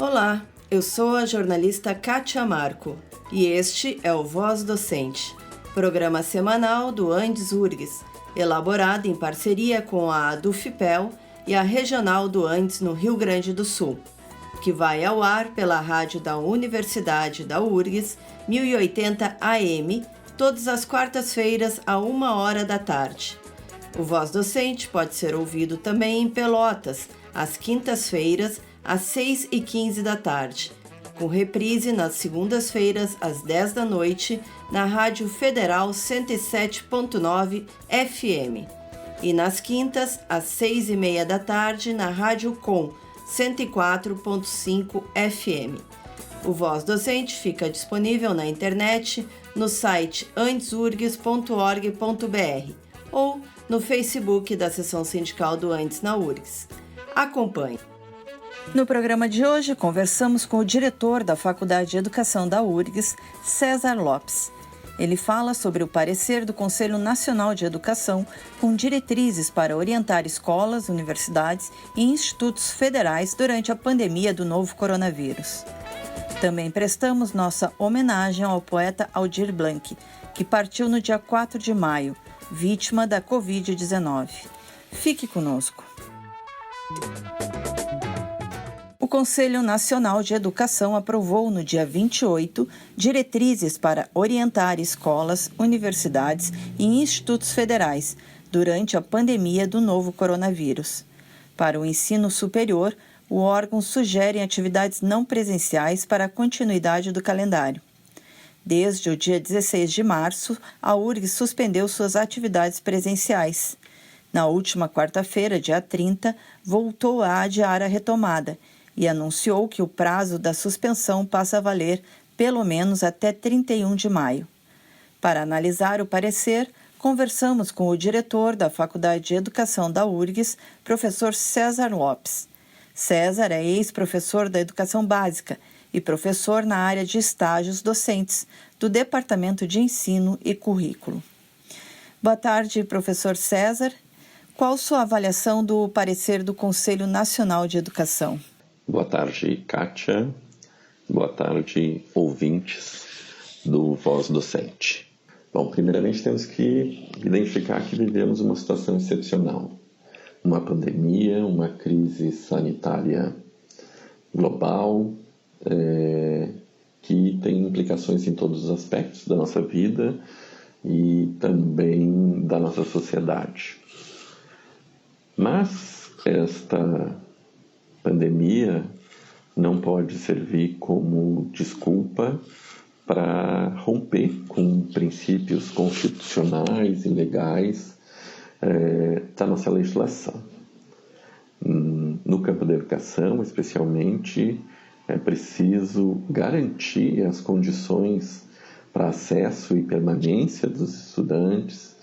Olá, eu sou a jornalista Kátia Marco e este é o Voz Docente, programa semanal do Andes URGS, elaborado em parceria com a Dufipel e a Regional do Andes no Rio Grande do Sul, que vai ao ar pela rádio da Universidade da URGS, 1080 AM, todas as quartas-feiras à 1h da tarde. O Voz Docente pode ser ouvido também em Pelotas, às quintas-feiras, às 6h15 da tarde, com reprise nas segundas-feiras, às 10 da noite, na Rádio Federal 107.9 FM, e nas quintas, às 6h30 da tarde, na Rádio Com 104.5 FM. O Voz Docente fica disponível na internet, no site andesurgs.org.br ou no Facebook da Seção Sindical do Andes na URGS. Acompanhe. No programa de hoje, conversamos com o diretor da Faculdade de Educação da URGS, César Lopes. Ele fala sobre o parecer do Conselho Nacional de Educação com diretrizes para orientar escolas, universidades e institutos federais durante a pandemia do novo coronavírus. Também prestamos nossa homenagem ao poeta Aldir Blanc, que partiu no dia 4 de maio, vítima da Covid-19. Fique conosco. O Conselho Nacional de Educação aprovou no dia 28 diretrizes para orientar escolas, universidades e institutos federais durante a pandemia do novo coronavírus. Para o ensino superior, o órgão sugere atividades não presenciais para a continuidade do calendário. Desde o dia 16 de março, a URGS suspendeu suas atividades presenciais. Na última quarta-feira, dia 30, voltou a adiar a retomada e anunciou que o prazo da suspensão passa a valer pelo menos até 31 de maio. Para analisar o parecer, conversamos com o diretor da Faculdade de Educação da URGS, professor César Lopes. César é ex-professor da Educação Básica e professor na área de estágios docentes do Departamento de Ensino e Currículo. Boa tarde, professor César. Qual sua avaliação do parecer do Conselho Nacional de Educação? Boa tarde, Kátia. Boa tarde, ouvintes do Voz Docente. Bom, primeiramente temos que identificar que vivemos uma situação excepcional. Uma pandemia, uma crise sanitária global, que tem implicações em todos os aspectos da nossa vida e também da nossa sociedade. Mas esta pandemia não pode servir como desculpa para romper com princípios constitucionais e legais da nossa legislação. No campo da educação, especialmente, é preciso garantir as condições para acesso e permanência dos estudantes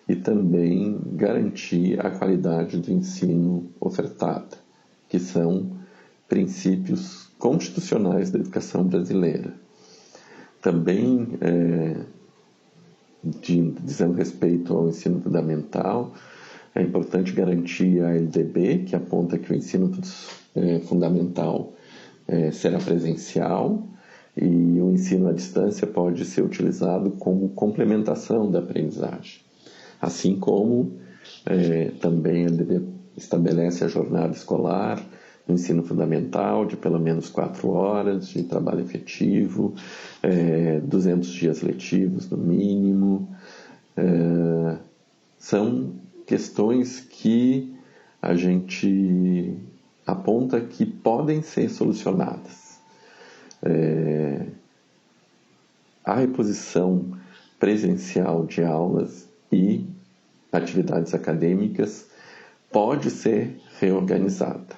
e também garantir a qualidade do ensino ofertado, que são princípios constitucionais da educação brasileira. Também, dizendo respeito ao ensino fundamental, é importante garantir a LDB, que aponta que o ensino fundamental será presencial e o ensino à distância pode ser utilizado como complementação da aprendizagem. Assim como também a LDB estabelece a jornada escolar no ensino fundamental de pelo menos 4 horas de trabalho efetivo, 200 dias letivos no mínimo. São questões que a gente aponta que podem ser solucionadas. A reposição presencial de aulas e atividades acadêmicas pode ser reorganizada.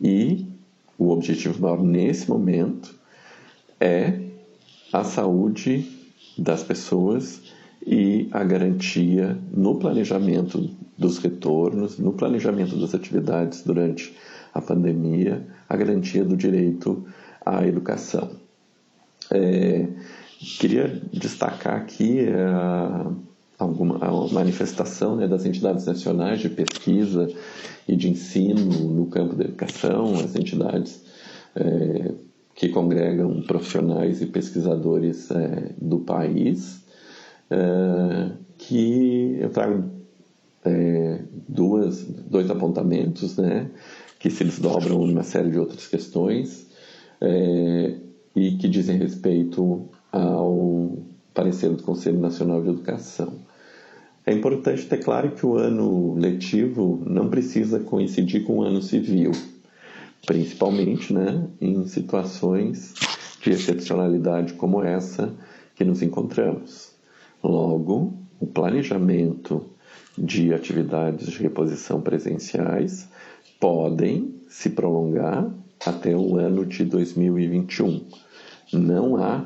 E o objetivo maior nesse momento é a saúde das pessoas e a garantia no planejamento dos retornos, no planejamento das atividades durante a pandemia, a garantia do direito à educação. Queria destacar aqui a manifestação das entidades nacionais de pesquisa e de ensino no campo da educação, as entidades que congregam profissionais e pesquisadores do país, que eu trago dois apontamentos, né, que se desdobram em uma série de outras questões e que dizem respeito ao parecer do Conselho Nacional de Educação. É importante ter claro que o ano letivo não precisa coincidir com o ano civil, principalmente, né, em situações de excepcionalidade como essa que nos encontramos. Logo, o planejamento de atividades de reposição presenciais podem se prolongar até o ano de 2021. Não há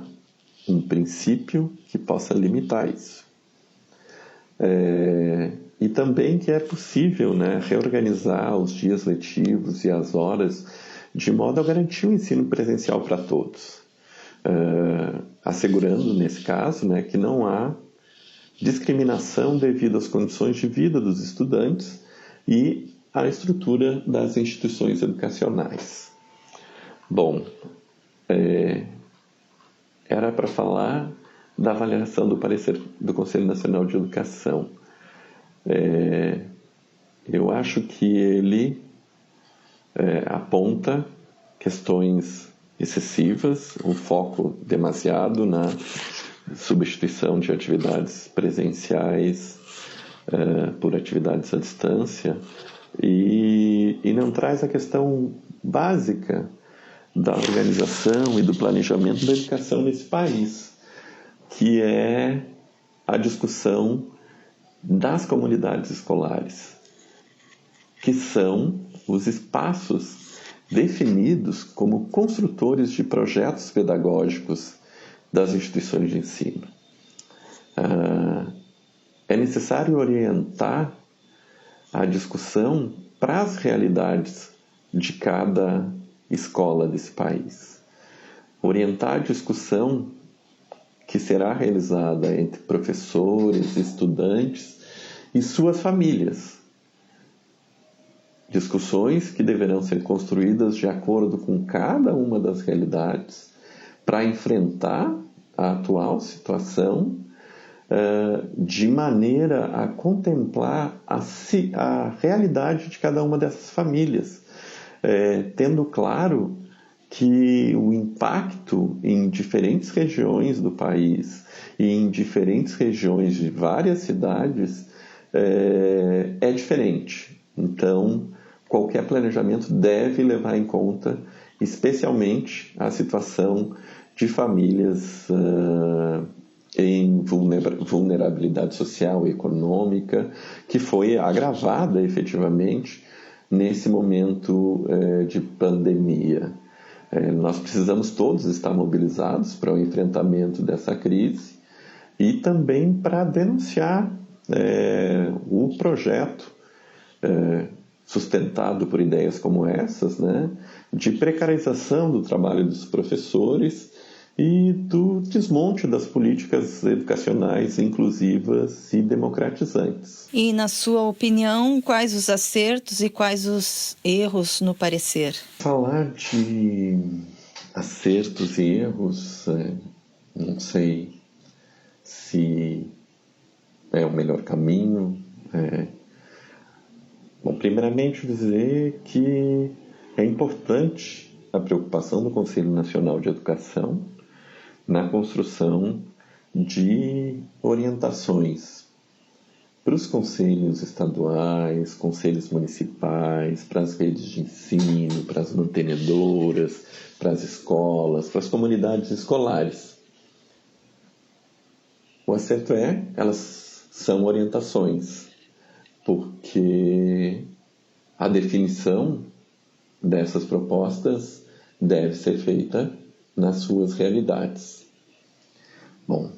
um princípio que possa limitar isso. E também que é possível, né, reorganizar os dias letivos e as horas de modo a garantir o ensino presencial para todos, assegurando, nesse caso, né, que não há discriminação devido às condições de vida dos estudantes e à estrutura das instituições educacionais. Bom, era para falar da avaliação do parecer do Conselho Nacional de Educação. Eu acho que ele aponta questões excessivas, um foco demasiado na substituição de atividades presenciais por atividades à distância e não traz a questão básica da organização e do planejamento da educação nesse país, que é a discussão das comunidades escolares, que são os espaços definidos como construtores de projetos pedagógicos das instituições de ensino. É necessário orientar a discussão para as realidades de cada escola desse país. Orientar a discussão que será realizada entre professores, estudantes e suas famílias. Discussões que deverão ser construídas de acordo com cada uma das realidades para enfrentar a atual situação de maneira a contemplar a realidade de cada uma dessas famílias, tendo claro que o impacto em diferentes regiões do país e em diferentes regiões de várias cidades é diferente. Então, qualquer planejamento deve levar em conta especialmente a situação de famílias em vulnerabilidade social e econômica, que foi agravada efetivamente nesse momento de pandemia. Nós precisamos todos estar mobilizados para o enfrentamento dessa crise e também para denunciar o projeto sustentado por ideias como essas, né, de precarização do trabalho dos professores e do desmonte das políticas educacionais inclusivas e democratizantes. E, na sua opinião, quais os acertos e quais os erros no parecer? Falar de acertos e erros, não sei se é o melhor caminho. Bom, primeiramente dizer que é importante a preocupação do Conselho Nacional de Educação na construção de orientações para os conselhos estaduais, conselhos municipais, para as redes de ensino, para as mantenedoras, para as escolas, para as comunidades escolares. O acerto elas são orientações, porque a definição dessas propostas deve ser feita nas suas realidades. Bom,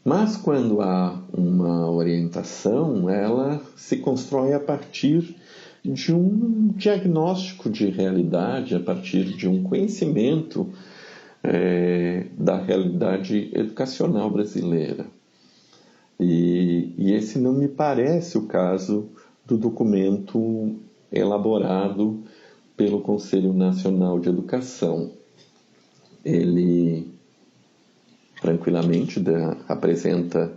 mas quando há uma orientação, ela se constrói a partir de um diagnóstico de realidade, a partir de um conhecimento da realidade educacional brasileira. E esse não me parece o caso do documento elaborado pelo Conselho Nacional de Educação. Ele tranquilamente apresenta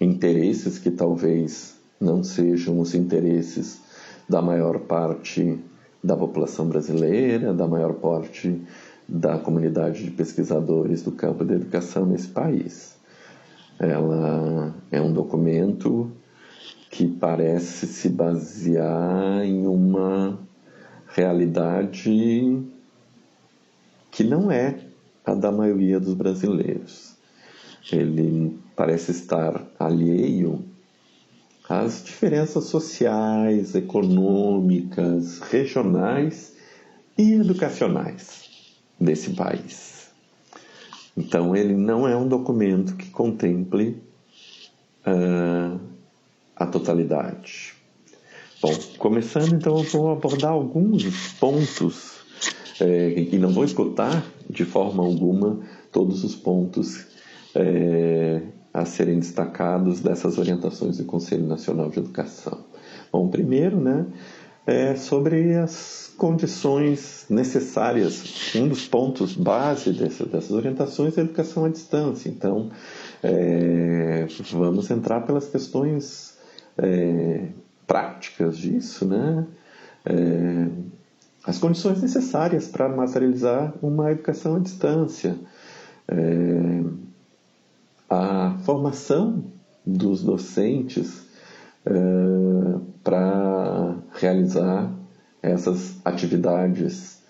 interesses que talvez não sejam os interesses da maior parte da população brasileira, da maior parte da comunidade de pesquisadores do campo da educação nesse país. Ela é um documento que parece se basear em uma realidade que não é a da maioria dos brasileiros. Ele parece estar alheio às diferenças sociais, econômicas, regionais e educacionais desse país. Então, ele não é um documento que contemple a totalidade. Bom, começando, então, eu vou abordar alguns pontos e não vou esgotar de forma alguma todos os pontos a serem destacados dessas orientações do Conselho Nacional de Educação. Bom, primeiro, sobre as condições necessárias. Um dos pontos base dessas orientações é a educação à distância. Então, vamos entrar pelas questões práticas disso, as condições necessárias para materializar uma educação à distância. A formação dos docentes para realizar essas atividades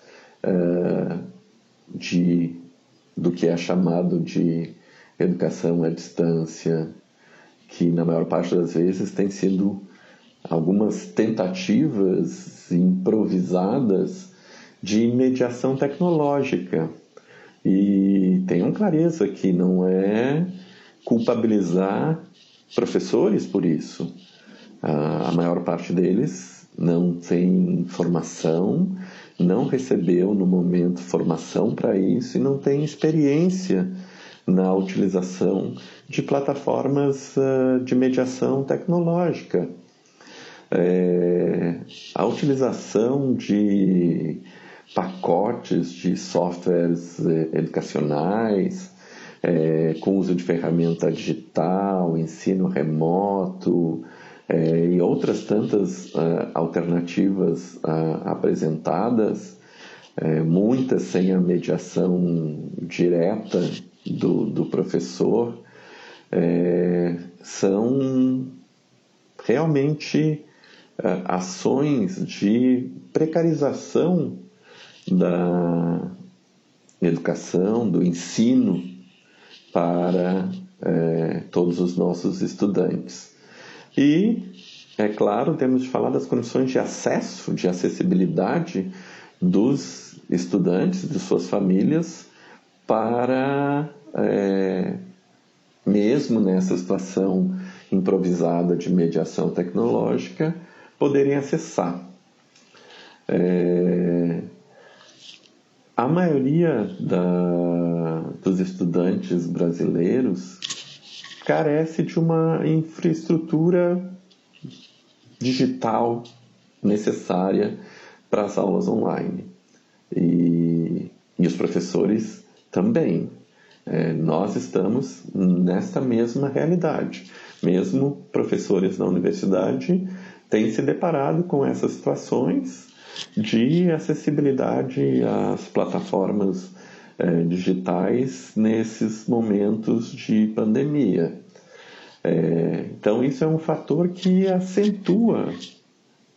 do que é chamado de educação à distância, que na maior parte das vezes tem sido algumas tentativas improvisadas de mediação tecnológica. E tenham clareza que não é culpabilizar professores por isso. A maior parte deles não tem formação, não recebeu no momento formação para isso e não tem experiência na utilização de plataformas de mediação tecnológica. A utilização de pacotes de softwares educacionais, com uso de ferramenta digital, ensino remoto e outras tantas alternativas apresentadas, muitas sem a mediação direta do professor, são realmente ações de precarização da educação, do ensino para todos os nossos estudantes. E, é claro, temos de falar das condições de acesso, de acessibilidade dos estudantes, de suas famílias, para, mesmo nessa situação improvisada de mediação tecnológica, poderem acessar. A maioria dos estudantes brasileiros carece de uma infraestrutura digital necessária para as aulas online. E os professores também. Nós estamos nesta mesma realidade. Mesmo professores da universidade têm se deparado com essas situações de acessibilidade às plataformas digitais nesses momentos de pandemia. Então, isso é um fator que acentua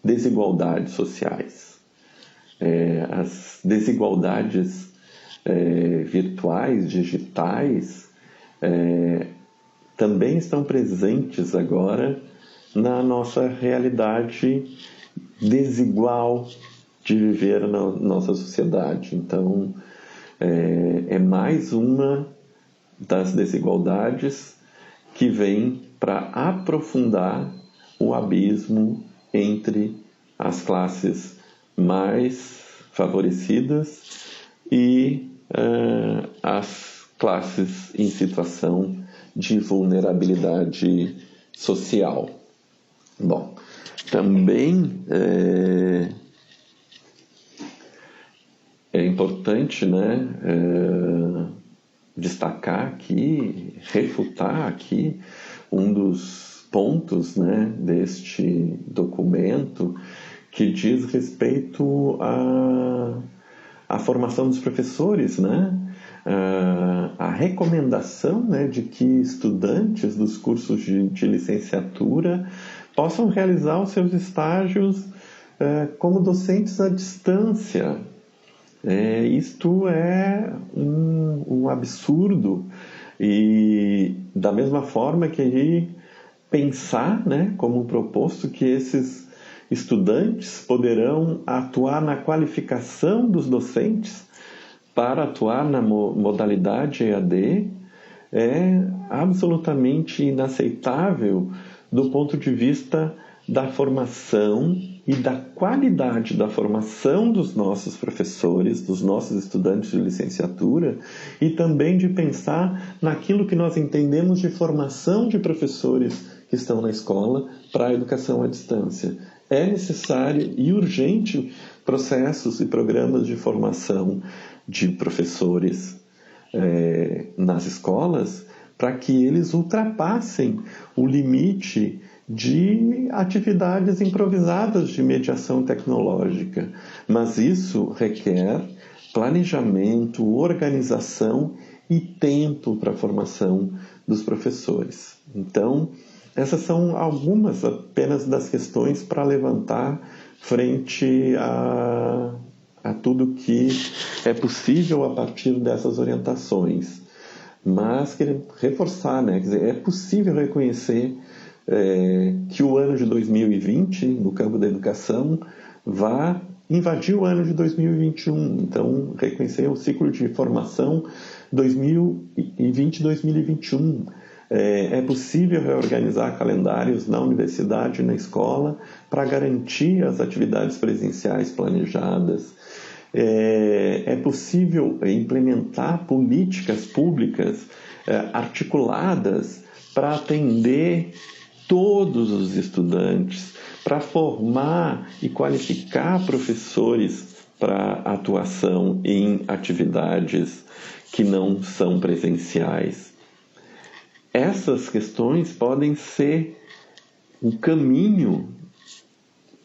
desigualdades sociais. As desigualdades virtuais, digitais, também estão presentes agora na nossa realidade desigual de viver na nossa sociedade. Então, é mais uma das desigualdades que vem para aprofundar o abismo entre as classes mais favorecidas e as classes em situação de vulnerabilidade social. Bom, também importante, né, destacar aqui, refutar aqui um dos pontos, né, deste documento que diz respeito à formação dos professores, né? A recomendação, né, de que estudantes dos cursos de licenciatura possam realizar os seus estágios como docentes à distância. Isto é um absurdo, e da mesma forma que aí pensar, né, como proposto, que esses estudantes poderão atuar na qualificação dos docentes para atuar na modalidade EAD é absolutamente inaceitável do ponto de vista da formação e da qualidade da formação dos nossos professores, dos nossos estudantes de licenciatura, e também de pensar naquilo que nós entendemos de formação de professores que estão na escola para a educação à distância. É necessário e urgente processos e programas de formação de professores nas escolas, para que eles ultrapassem o limite de atividades improvisadas de mediação tecnológica. Mas isso requer planejamento, organização e tempo para a formação dos professores. Então, essas são algumas apenas das questões para levantar frente a tudo que é possível a partir dessas orientações. Mas quero reforçar, né? Quer dizer, é possível reconhecer que o ano de 2020, no campo da educação, vai invadir o ano de 2021. Então, reconhecer o ciclo de formação 2020-2021. É possível reorganizar calendários na universidade e na escola para garantir as atividades presenciais planejadas. É possível implementar políticas públicas articuladas para atender todos os estudantes, para formar e qualificar professores para atuação em atividades que não são presenciais. Essas questões podem ser um caminho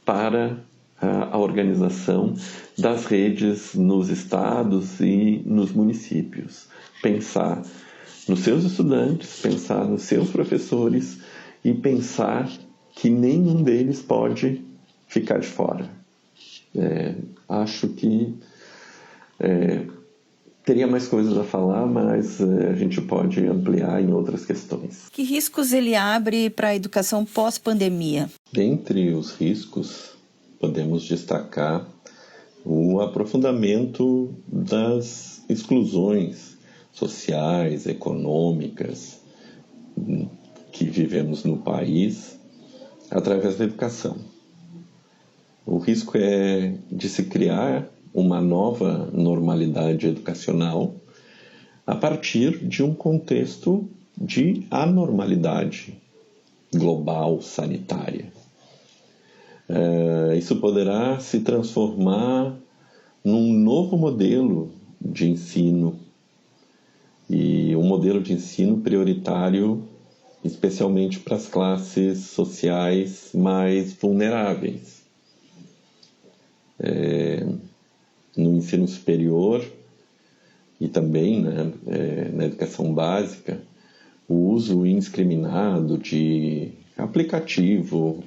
para a organização das redes nos estados e nos municípios. Pensar nos seus estudantes, pensar nos seus professores e pensar que nenhum deles pode ficar de fora. Acho que teria mais coisas a falar, mas a gente pode ampliar em outras questões. Que riscos ele abre para a educação pós-pandemia? Dentre os riscos, podemos destacar o aprofundamento das exclusões sociais, econômicas que vivemos no país através da educação. O risco é de se criar uma nova normalidade educacional a partir de um contexto de anormalidade global sanitária. Isso poderá se transformar num novo modelo de ensino, e um modelo de ensino prioritário especialmente para as classes sociais mais vulneráveis. No ensino superior e também na educação básica, o uso indiscriminado de aplicativo,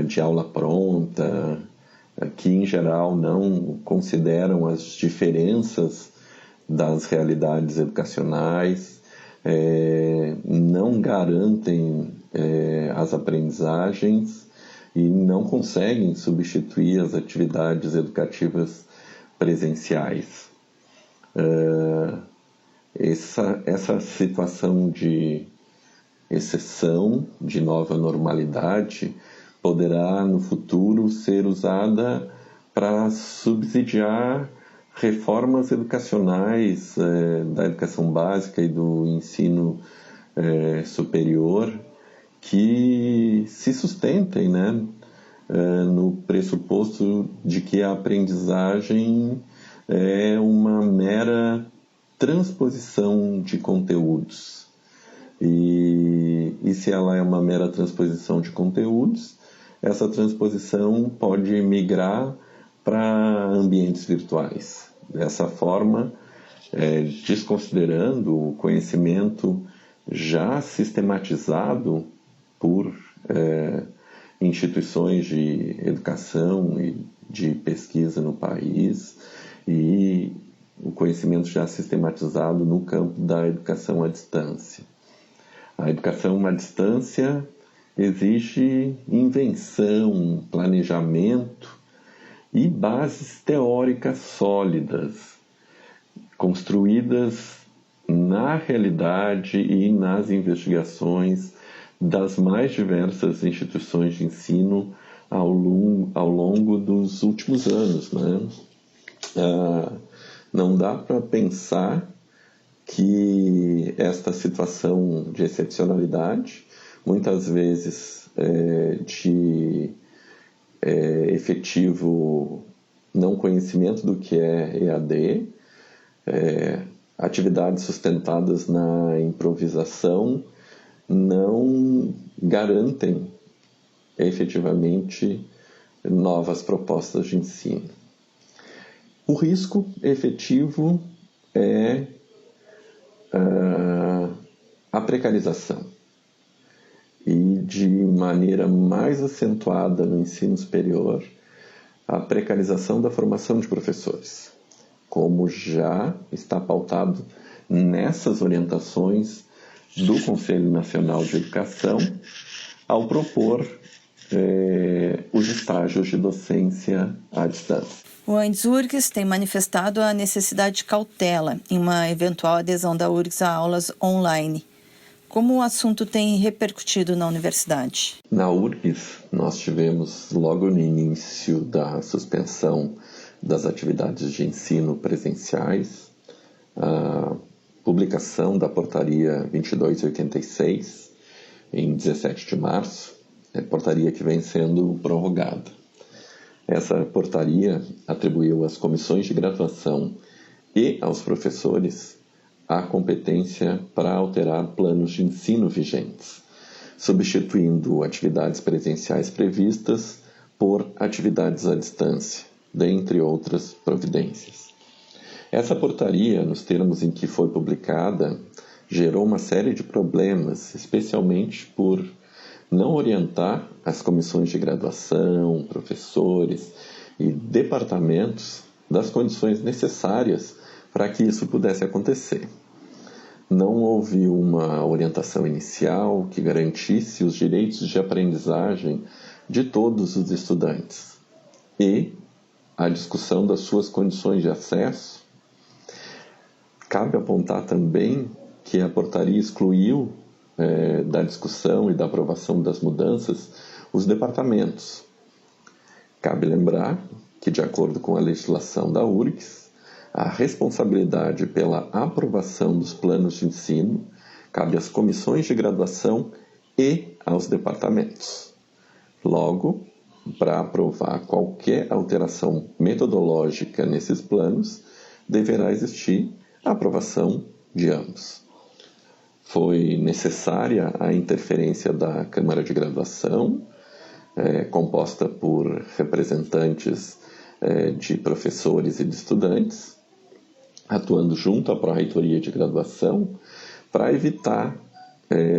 de aula pronta, que em geral não consideram as diferenças das realidades educacionais, não garantem as aprendizagens e não conseguem substituir as atividades educativas presenciais. Essa situação de exceção, de nova normalidade, poderá no futuro ser usada para subsidiar reformas educacionais da educação básica e do ensino superior que se sustentem, no pressuposto de que a aprendizagem é uma mera transposição de conteúdos. E se ela é uma mera transposição de conteúdos, essa transposição pode migrar para ambientes virtuais. Dessa forma, desconsiderando o conhecimento já sistematizado por instituições de educação e de pesquisa no país e o conhecimento já sistematizado no campo da educação à distância. A educação à distância exige invenção, planejamento e bases teóricas sólidas, construídas na realidade e nas investigações das mais diversas instituições de ensino ao longo dos últimos anos, né? Não dá para pensar que esta situação de excepcionalidade, muitas vezes de efetivo não conhecimento do que é EAD, atividades sustentadas na improvisação, não garantem efetivamente novas propostas de ensino. O risco efetivo é a precarização. E de maneira mais acentuada no ensino superior, a precarização da formação de professores, como já está pautado nessas orientações do Conselho Nacional de Educação, ao propor os estágios de docência à distância. O Andes URGS tem manifestado a necessidade de cautela em uma eventual adesão da URGS a aulas online. Como o assunto tem repercutido na universidade? Na URGS, nós tivemos, logo no início da suspensão das atividades de ensino presenciais, a publicação da Portaria 2286, em 17 de março, portaria que vem sendo prorrogada. Essa portaria atribuiu às comissões de graduação e aos professores a competência para alterar planos de ensino vigentes, substituindo atividades presenciais previstas por atividades à distância, dentre outras providências. Essa portaria, nos termos em que foi publicada, gerou uma série de problemas, especialmente por não orientar as comissões de graduação, professores e departamentos das condições necessárias para que isso pudesse acontecer. Não houve uma orientação inicial que garantisse os direitos de aprendizagem de todos os estudantes e a discussão das suas condições de acesso. Cabe apontar também que a portaria excluiu da discussão e da aprovação das mudanças os departamentos. Cabe lembrar que, de acordo com a legislação da URGS, a responsabilidade pela aprovação dos planos de ensino cabe às comissões de graduação e aos departamentos. Logo, para aprovar qualquer alteração metodológica nesses planos, deverá existir a aprovação de ambos. Foi necessária a interferência da Câmara de Graduação, composta por representantes de professores e de estudantes, atuando junto à Pró-Reitoria de Graduação, para evitar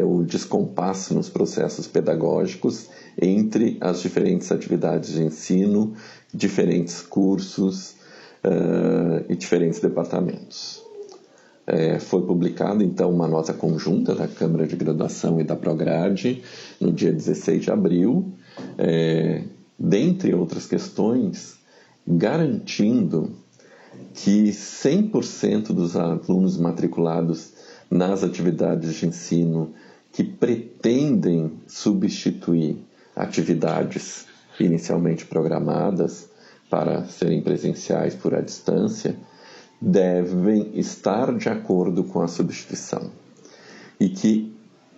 o descompasso nos processos pedagógicos entre as diferentes atividades de ensino, diferentes cursos e diferentes departamentos. Foi publicada, então, uma nota conjunta da Câmara de Graduação e da Prograde no dia 16 de abril, dentre outras questões, garantindo que 100% dos alunos matriculados nas atividades de ensino que pretendem substituir atividades inicialmente programadas para serem presenciais por à distância, devem estar de acordo com a substituição. E que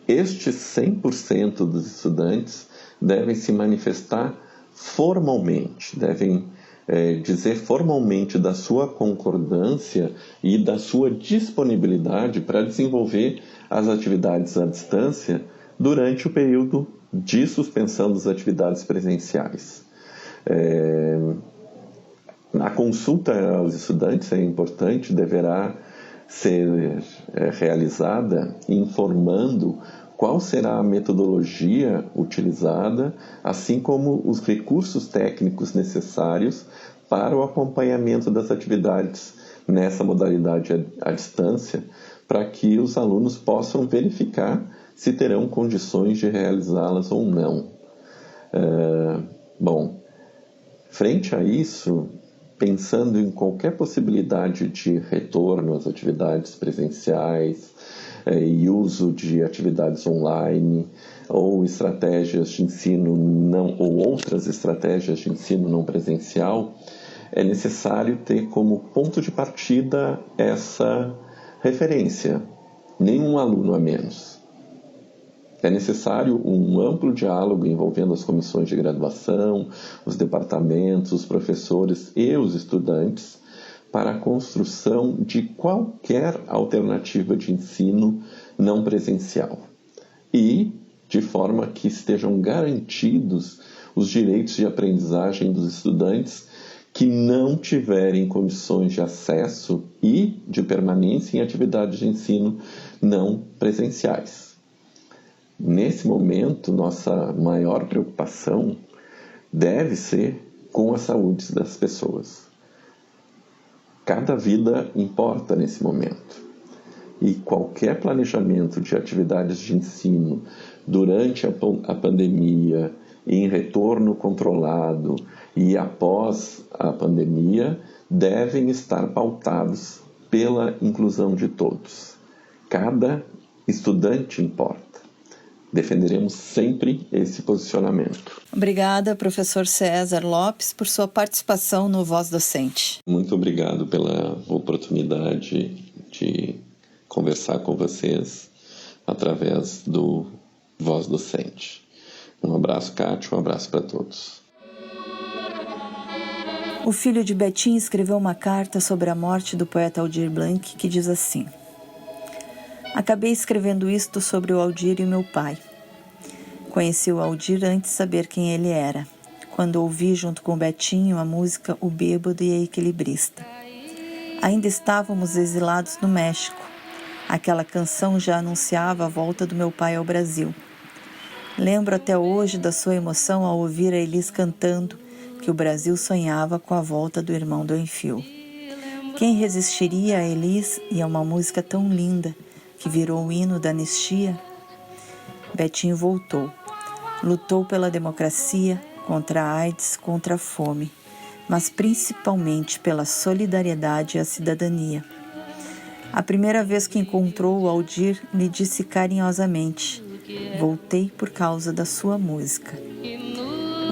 estes 100% dos estudantes devem se manifestar formalmente, devem dizer formalmente da sua concordância e da sua disponibilidade para desenvolver as atividades à distância durante o período de suspensão das atividades presenciais. A consulta aos estudantes é importante, deverá ser realizada informando qual será a metodologia utilizada, assim como os recursos técnicos necessários para o acompanhamento das atividades nessa modalidade à distância, para que os alunos possam verificar se terão condições de realizá-las ou não. Frente a isso, pensando em qualquer possibilidade de retorno às atividades presenciais e uso de atividades online ou estratégias de ensino ou outras estratégias de ensino não presencial, é necessário ter como ponto de partida essa referência, nenhum aluno a menos. É necessário um amplo diálogo envolvendo as comissões de graduação, os departamentos, os professores e os estudantes para a construção de qualquer alternativa de ensino não presencial e de forma que estejam garantidos os direitos de aprendizagem dos estudantes que não tiverem condições de acesso e de permanência em atividades de ensino não presenciais. Nesse momento, nossa maior preocupação deve ser com a saúde das pessoas. Cada vida importa nesse momento. E qualquer planejamento de atividades de ensino durante a pandemia, em retorno controlado e após a pandemia, devem estar pautados pela inclusão de todos. Cada estudante importa. Defenderemos sempre esse posicionamento. Obrigada, professor César Lopes, por sua participação no Voz Docente. Muito obrigado pela oportunidade de conversar com vocês através do Voz Docente. Um abraço, Kátia, um abraço para todos. O filho de Betinho escreveu uma carta sobre a morte do poeta Aldir Blanc que diz assim: acabei escrevendo isto sobre o Aldir e meu pai. Conheci o Aldir antes de saber quem ele era, quando ouvi junto com o Betinho a música O Bêbado e a Equilibrista. Ainda estávamos exilados no México. Aquela canção já anunciava a volta do meu pai ao Brasil. Lembro até hoje da sua emoção ao ouvir a Elis cantando que o Brasil sonhava com a volta do irmão do Enfio. Quem resistiria a Elis e a uma música tão linda que virou o hino da anistia? Betinho voltou. Lutou pela democracia, contra a AIDS, contra a fome, mas principalmente pela solidariedade e a cidadania. A primeira vez que encontrou o Aldir, lhe disse carinhosamente: voltei por causa da sua música.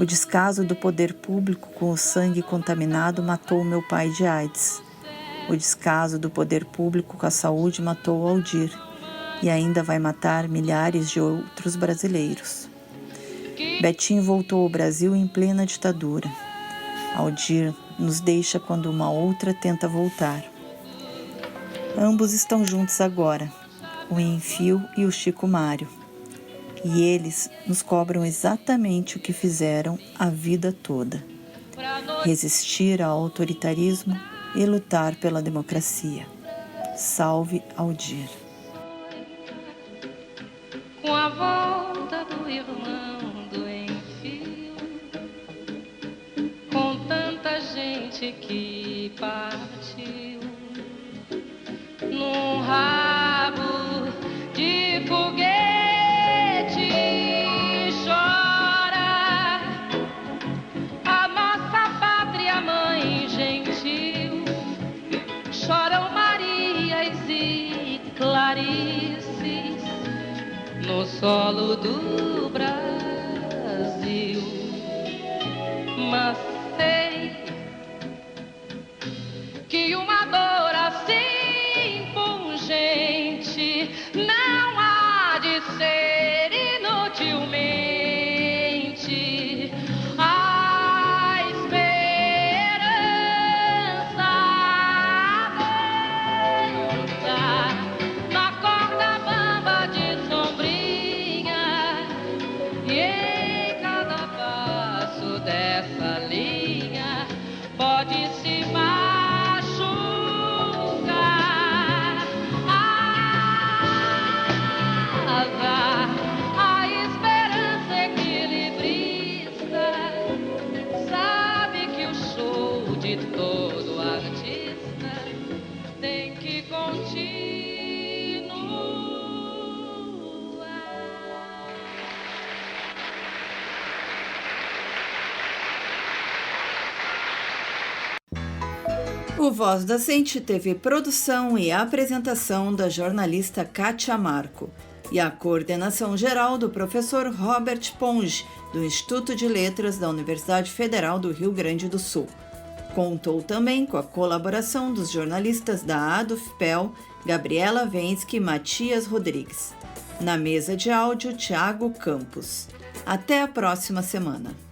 O descaso do poder público com o sangue contaminado matou meu pai de AIDS. O descaso do poder público com a saúde matou o Aldir e ainda vai matar milhares de outros brasileiros. Betinho voltou ao Brasil em plena ditadura. Aldir nos deixa quando uma outra tenta voltar. Ambos estão juntos agora, o Enfio e o Chico Mário. E eles nos cobram exatamente o que fizeram a vida toda: resistir ao autoritarismo e lutar pela democracia. Salve Aldir. Com a volta do irmão do Enfio, com tanta gente que partiu, num rabo de foguete chora a nossa pátria mãe gentil, choram Marias e Clarices no solo do Brasil. Mas sei que uma dor assim pungente não há de ser inutilmente a esperança cefalia pode se machucar. A esperança equilibrista sabe que o show de todo artista tem que continuar. O Voz Docente teve produção e apresentação da jornalista Kátia Marco e a coordenação geral do professor Robert Ponge, do Instituto de Letras da Universidade Federal do Rio Grande do Sul. Contou também com a colaboração dos jornalistas da ADUFPEL, Gabriela Vensky e Matias Rodrigues. Na mesa de áudio, Thiago Campos. Até a próxima semana.